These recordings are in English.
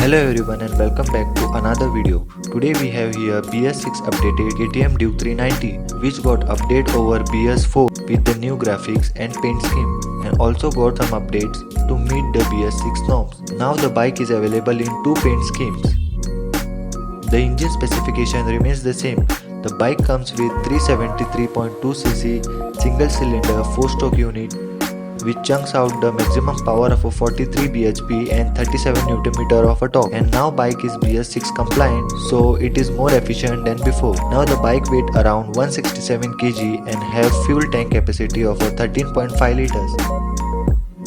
Hello everyone and welcome back to another video. Today we have here BS6 updated KTM Duke 390 which got update over BS4 with the new graphics and paint scheme, and also got some updates to meet the BS6 norms. Now the bike is available in two paint schemes. The engine specification remains the same. The bike comes with 373.2cc single cylinder 4-stroke unit which chunks out the maximum power of a 43 bhp and 37 Nm of a torque. And now bike is BS6 compliant, so it is more efficient than before. Now the bike weight around 167 kg and have fuel tank capacity of 13.5 liters.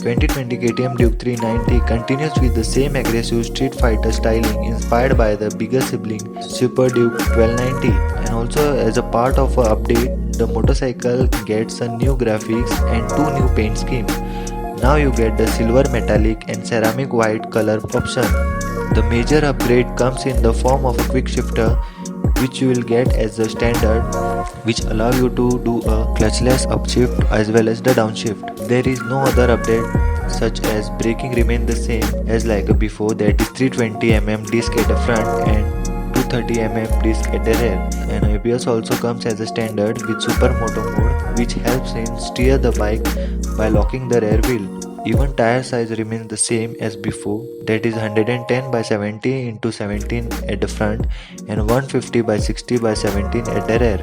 2020 KTM Duke 390 continues with the same aggressive street fighter styling inspired by the bigger sibling Super Duke 1290, and also as a part of an update the motorcycle gets a new graphics and two new paint schemes. Now you get the silver metallic and ceramic white color option. The major upgrade comes in the form of a quick shifter which you will get as the standard, which allow you to do a clutchless upshift as well as the downshift. There is no other update such as braking remain the same as like before, that is 320mm disc at the front and 230mm disc at the rear, and ABS also comes as a standard with super moto mode which helps in steer the bike by locking the rear wheel. Even tire size remains the same as before, that is 110 by 70 into 17 at the front and 150 by 60 by 17 at the rear.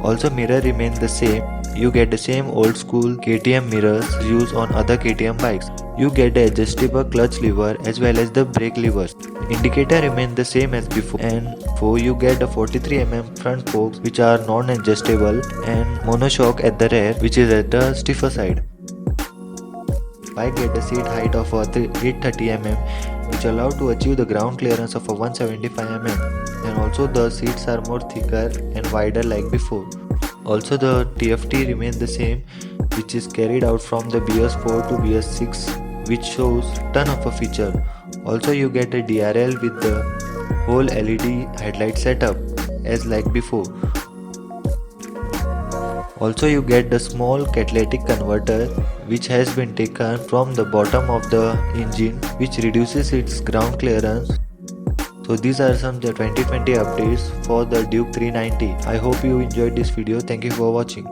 Also mirror remains the same. You get the same old school KTM mirrors used on other KTM bikes. You get the adjustable clutch lever as well as the brake levers. Indicator remains the same as before, and you get the 43mm front forks which are non-adjustable and monoshock at the rear which is at the stiffer side. Bike get a seat height of 830mm which allow to achieve the ground clearance of 175mm, and also the seats are more thicker and wider like before. Also the TFT remains the same which is carried out from the BS4 to BS6 which shows ton of a feature. Also you get a DRL with the whole LED headlight setup as like before. Also you get the small catalytic converter which has been taken from the bottom of the engine which reduces its ground clearance. So these are some of the 2020 updates for the Duke 390. I hope you enjoyed this video. Thank you for watching.